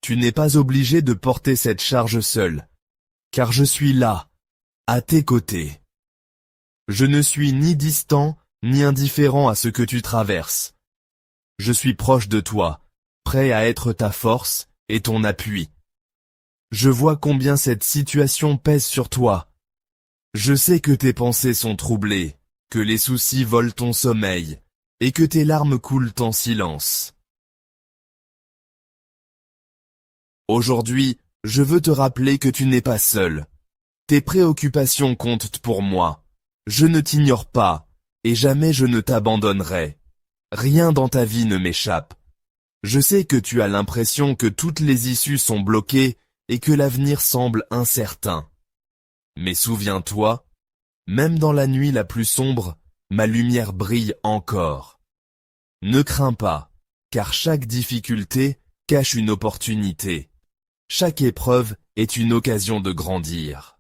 Tu n'es pas obligé de porter cette charge seul, car je suis là, à tes côtés. Je ne suis ni distant, ni indifférent à ce que tu traverses. Je suis proche de toi, prêt à être ta force et ton appui. Je vois combien cette situation pèse sur toi. Je sais que tes pensées sont troublées, que les soucis volent ton sommeil, et que tes larmes coulent en silence. Aujourd'hui, je veux te rappeler que tu n'es pas seul. Tes préoccupations comptent pour moi. Je ne t'ignore pas, et jamais je ne t'abandonnerai. Rien dans ta vie ne m'échappe. Je sais que tu as l'impression que toutes les issues sont bloquées et que l'avenir semble incertain. Mais souviens-toi, même dans la nuit la plus sombre, ma lumière brille encore. Ne crains pas, car chaque difficulté cache une opportunité. Chaque épreuve est une occasion de grandir.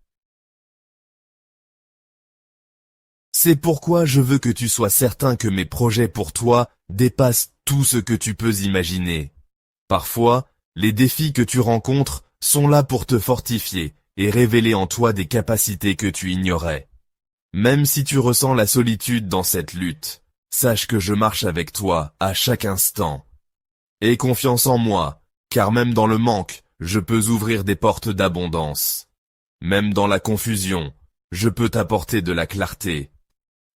C'est pourquoi je veux que tu sois certain que mes projets pour toi dépassent tout ce que tu peux imaginer. Parfois, les défis que tu rencontres sont là pour te fortifier et révéler en toi des capacités que tu ignorais. Même si tu ressens la solitude dans cette lutte, sache que je marche avec toi à chaque instant. Aie confiance en moi, car même dans le manque, je peux ouvrir des portes d'abondance. Même dans la confusion, je peux t'apporter de la clarté.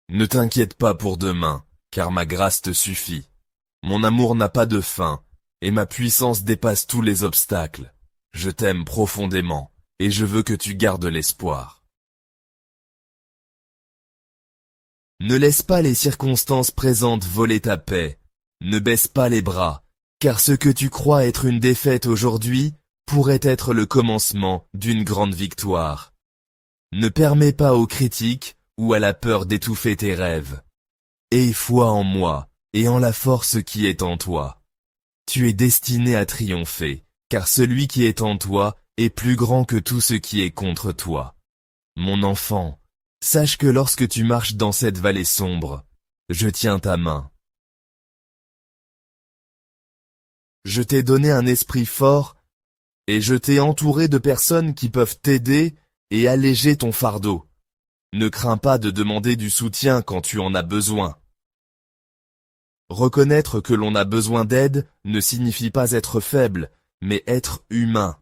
Ne t'inquiète pas pour demain, car ma grâce te suffit. Mon amour n'a pas de fin, et ma puissance dépasse tous les obstacles. Je t'aime profondément, et je veux que tu gardes l'espoir. Ne laisse pas les circonstances présentes voler ta paix. Ne baisse pas les bras, car ce que tu crois être une défaite aujourd'hui pourrait être le commencement d'une grande victoire. Ne permets pas aux critiques ou à la peur d'étouffer tes rêves. Aie foi en moi et en la force qui est en toi. Tu es destiné à triompher, car celui qui est en toi est plus grand que tout ce qui est contre toi. Mon enfant, sache que lorsque tu marches dans cette vallée sombre, je tiens ta main. Je t'ai donné un esprit fort, et je t'ai entouré de personnes qui peuvent t'aider et alléger ton fardeau. Ne crains pas de demander du soutien quand tu en as besoin. Reconnaître que l'on a besoin d'aide ne signifie pas être faible, mais être humain.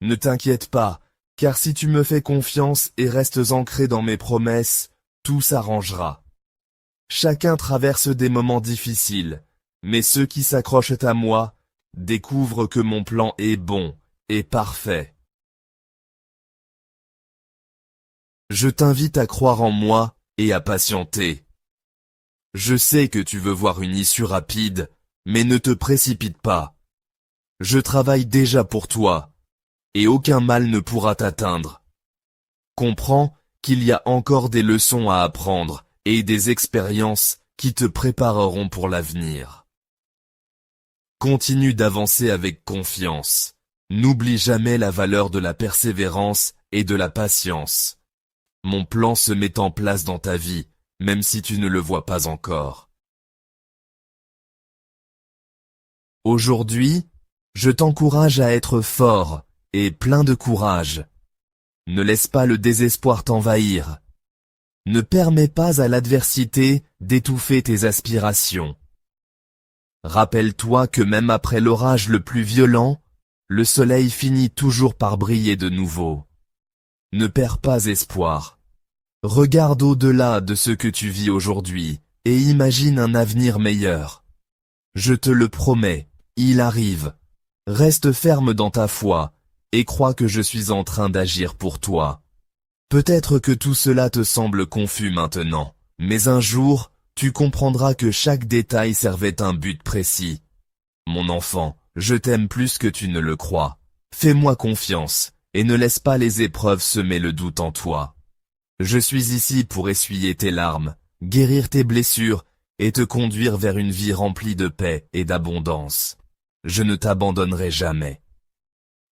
Ne t'inquiète pas, car si tu me fais confiance et restes ancré dans mes promesses, tout s'arrangera. Chacun traverse des moments difficiles, mais ceux qui s'accrochent à moi découvrent que mon plan est bon et parfait. Je t'invite à croire en moi et à patienter. Je sais que tu veux voir une issue rapide, mais ne te précipite pas. Je travaille déjà pour toi, et aucun mal ne pourra t'atteindre. Comprends qu'il y a encore des leçons à apprendre et des expériences qui te prépareront pour l'avenir. Continue d'avancer avec confiance. N'oublie jamais la valeur de la persévérance et de la patience. Mon plan se met en place dans ta vie, même si tu ne le vois pas encore. Aujourd'hui, je t'encourage à être fort et plein de courage. Ne laisse pas le désespoir t'envahir. Ne permets pas à l'adversité d'étouffer tes aspirations. Rappelle-toi que même après l'orage le plus violent, le soleil finit toujours par briller de nouveau. Ne perds pas espoir. Regarde au-delà de ce que tu vis aujourd'hui et imagine un avenir meilleur. Je te le promets, il arrive. Reste ferme dans ta foi et crois que je suis en train d'agir pour toi. Peut-être que tout cela te semble confus maintenant, mais un jour, tu comprendras que chaque détail servait un but précis. Mon enfant, je t'aime plus que tu ne le crois. Fais-moi confiance et ne laisse pas les épreuves semer le doute en toi. Je suis ici pour essuyer tes larmes, guérir tes blessures et te conduire vers une vie remplie de paix et d'abondance. Je ne t'abandonnerai jamais.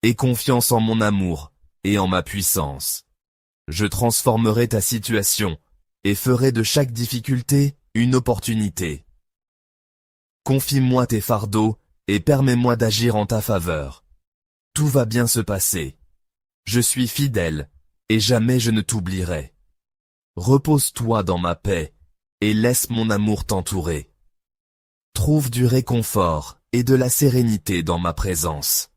Aie confiance en mon amour et en ma puissance. Je transformerai ta situation et ferai de chaque difficulté une opportunité. Confie-moi tes fardeaux et permets-moi d'agir en ta faveur. tout va bien se passer. Je suis fidèle, et jamais je ne t'oublierai. Repose-toi dans ma paix, et laisse mon amour t'entourer. Trouve du réconfort et de la sérénité dans ma présence.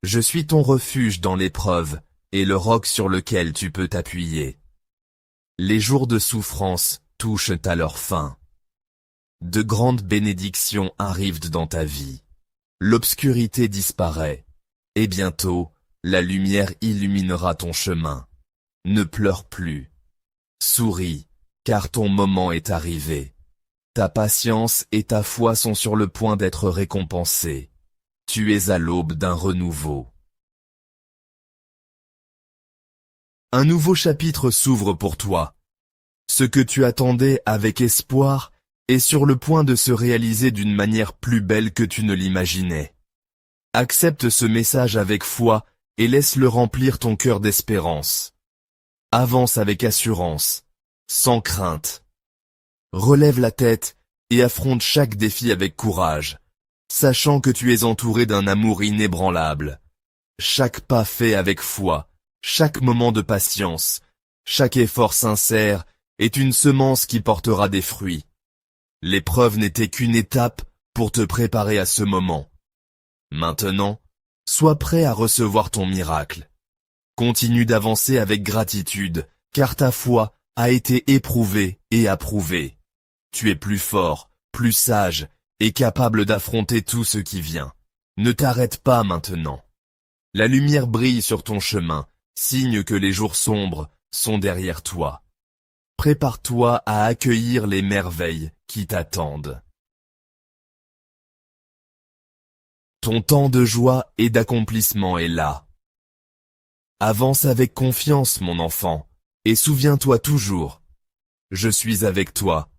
Je suis ton refuge dans l'épreuve, et le roc sur lequel tu peux t'appuyer. Les jours de souffrance touchent à leur fin. De grandes bénédictions arrivent dans ta vie. L'obscurité disparaît, et bientôt, la lumière illuminera ton chemin. Ne pleure plus. Souris, car ton moment est arrivé. Ta patience et ta foi sont sur le point d'être récompensées. Tu es à l'aube d'un renouveau. Un nouveau chapitre s'ouvre pour toi. Ce que tu attendais avec espoir est sur le point de se réaliser d'une manière plus belle que tu ne l'imaginais. Accepte ce message avec foi et laisse-le remplir ton cœur d'espérance. Avance avec assurance, sans crainte. Relève la tête et affronte chaque défi avec courage, sachant que tu es entouré d'un amour inébranlable. Chaque pas fait avec foi, chaque moment de patience, chaque effort sincère est une semence qui portera des fruits. L'épreuve n'était qu'une étape pour te préparer à ce moment. Maintenant, sois prêt à recevoir ton miracle. Continue d'avancer avec gratitude, car ta foi a été éprouvée et approuvée. Tu es plus fort, plus sage et capable d'affronter tout ce qui vient. Ne t'arrête pas maintenant. La lumière brille sur ton chemin, signe que les jours sombres sont derrière toi. Prépare-toi à accueillir les merveilles qui t'attendent. Ton temps de joie et d'accomplissement est là. Avance avec confiance, mon enfant, et souviens-toi toujours. Je suis avec toi,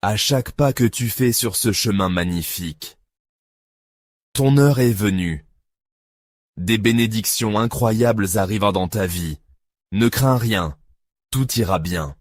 à chaque pas que tu fais sur ce chemin magnifique. Ton heure est venue. Des bénédictions incroyables arrivent dans ta vie. Ne crains rien, tout ira bien.